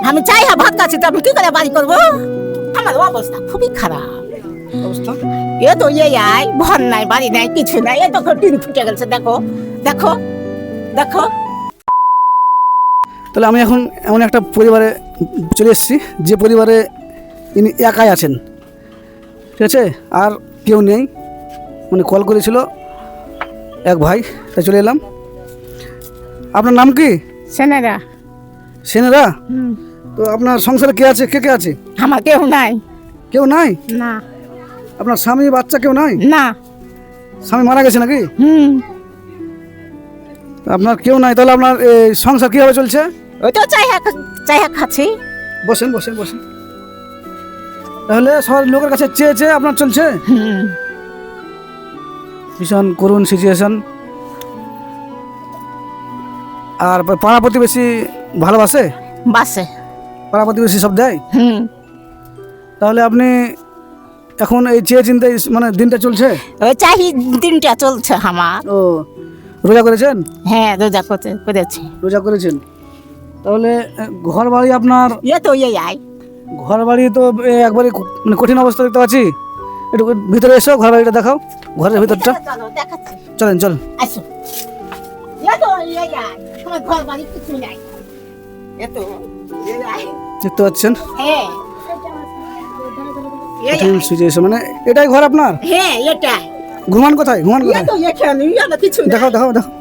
আমি চাই ভাত খাচ্ছি তো আমি কি করে বাড়ি করবো? আমার অবস্থা খুবই খারাপ অবস্থা। এ তো আই ঘর নাই বাড়ি নাই কিছু নাই, এ দেখো টিন ফুটে গেছে, দেখো দেখো দেখো। তাহলে আমি এখন এমন একটা পরিবারে চলে এসেছি যে পরিবারে ইনি একাই আছেন, ঠিক আছে, আর কেউ নেই। মানে কল করেছিল এক ভাই, তাই চলে এলাম। আপনার নাম কি? সেনারা। সেনেরা। তো আপনার সংসারে কে আছে, কে কে আছে? আমার কেউ নাই। কেউ নাই? না আপনার স্বামী বাচ্চা কেউ নাই? না। স্বামী মারা গেছে নাকি? হুম। আপনার কেউ নাই, তাহলে আপনার এই সংসার কীভাবে চলছে? ওই তো চাই খাচ্ছি। বসেন বসেন বসেন। তাহলে সবার লোকের কাছে চেয়ে চেয়ে আপনার চলছে? হুম। ভীষণ করুণ সিচুয়েশন। আর পাড়া প্রতিবেশী ভালোবাসে? বাসে। পাড়া প্রতিবেশী সব দেয়? হুম। তাহলে আপনি এখন এই চেয়ে চিন্তায় মানে দিনটা চলছে? ওই চাহি দিনটা চলছে আমার। ও, রোজা করেছেন? হ্যাঁ রোজা করেছি। রোজা করেছেন। তাহলে ঘর বাড়ি আপনার? এ তো আই ঘর বাড়ি তো একবারে মানে কঠিন অবস্থা দেখতে পাচ্ছি। একটু ভিতরে এসো, ঘর বাড়িটা দেখাও, ঘরের ভিতরটা। চলো দেখাচ্ছি। চলেন চল। আসো। এ তো আই আমার ঘর বাড়ি কিছু নাই। এ তো আই। দেখতে পাচ্ছেন হ্যাঁ কঠিন সিচুয়েশন। মানে এটাই ঘর আপনার? হ্যাঁ এটা। ঘুমান কোথায়? ঘুমান এ কোথায়? তো এখানে আমার কিছু নাই। দেখাও দেখাও দেখাও।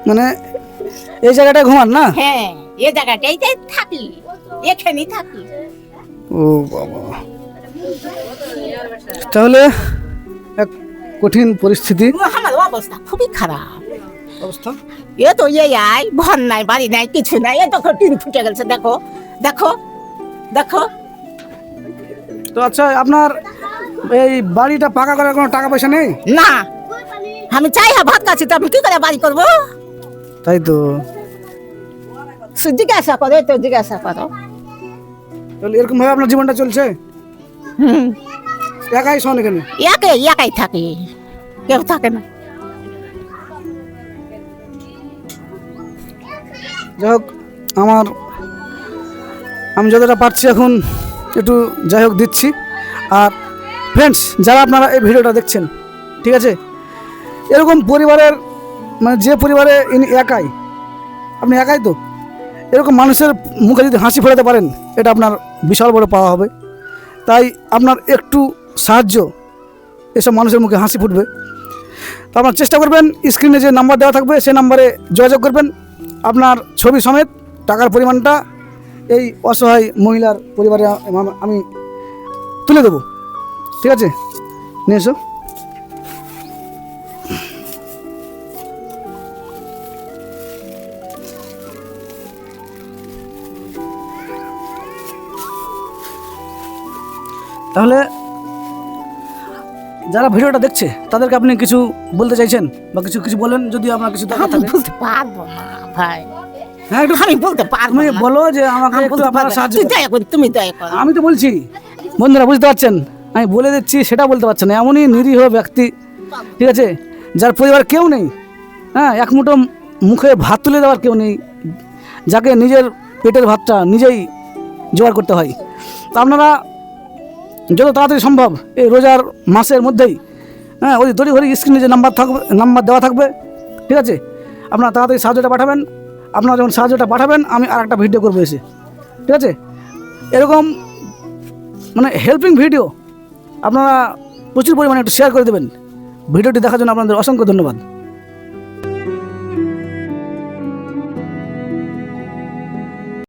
মানে এই জায়গাটায় ঘুমান না? হ্যাঁ এই জায়গাটাইতে থাকি, এখানেই থাকি। ও বাবা, তাহলে এক কঠিন পরিস্থিতি। আমার অবস্থা খুবই খারাপ অবস্থা। এ তো আই ঘর নাই বাড়ি নাই কিছু নাই, এ দেখো টিন ফুটে গেছে, দেখো দেখো দেখো। তো আচ্ছা, আপনার এই বাড়িটা পাকা করার কোনো টাকা পয়সা নেই? না আমি চাই ভাত খাচ্ছি তো আমি কি করে বাড়ি করবো? তাই তো। জিজ্ঞাসা করো, তো জিজ্ঞাসা করো। তাহলে এরকম ভাবে আপনার জীবনটা চলছে? হুম। একাই শোন এখানে? একাই থাকি, কেউ থাকে না। যাই হোক, আমি যতটা পারছি এখন একটু যাই হোক দিচ্ছি। আর ফ্রেন্ডস, যারা আপনারা এই ভিডিওটা দেখছেন, ঠিক আছে, এরকম পরিবারের মানে যে পরিবারে ইনি একাই, আপনি একাই তো, এরকম মানুষের মুখে যদি হাসি ফোটাতে পারেন, এটা আপনার বিশাল বড় পাওয়া হবে। তাই আপনার একটু সাহায্য, এসব মানুষের মুখে হাসি ফুটবে। তো আপনার চেষ্টা করবেন, স্ক্রিনে যে নাম্বার দেওয়া থাকবে সেই নাম্বারে যোগাযোগ করবেন। আপনার ছবি সমেত টাকার পরিমাণটা এই অসহায় মহিলার পরিবারে আমি তুলে দেবো, ঠিক আছে? নিয়ে এসো। তাহলে যারা ভিডিওটা দেখছে তাদেরকে আপনি কিছু বলতে চাইছেন বা কিছু কিছু বলেন, যদি আপনার কিছু দরকার আমি থাকে? বলতে পারবো না ভাই। হ্যাঁ, একটু আমি বলতে পারবো তুমি না। বলো যে আমাকে আমি একটু বলতে আপনারা পারবো না। সাহায্য তুই করুন। দয়া করো, তুমি দয়া করো। আমি তো বলছি, বন্ধুরা বুঝতে পারছেন, আমি বলে দিচ্ছি সেটা বলতে পারছেন না। এমনই নিরীহ ব্যক্তি, ঠিক আছে, যার পরিবার কেউ নেই, হ্যাঁ, এক মুঠো মুখে ভাত তুলে দেওয়ার কেউ নেই, যাকে নিজের পেটের ভাতটা নিজেই জোগাড় করতে হয়। তা আপনারা যত তাড়াতাড়ি সম্ভব এই রোজার মাসের মধ্যেই, হ্যাঁ, ওই তড়িঘড়ি স্ক্রিনে যে নাম্বার দেওয়া থাকবে, ঠিক আছে, আপনারা তাড়াতাড়ি সাহায্যটা পাঠাবেন। আপনারা যখন সাহায্যটা পাঠাবেন, আমি আর একটা ভিডিও করবো এসে, ঠিক আছে? এরকম মানে হেল্পিং ভিডিও আপনারা প্রচুর পরিমাণে একটু শেয়ার করে দেবেন। ভিডিওটি দেখার জন্য আপনাদের অসংখ্য ধন্যবাদ।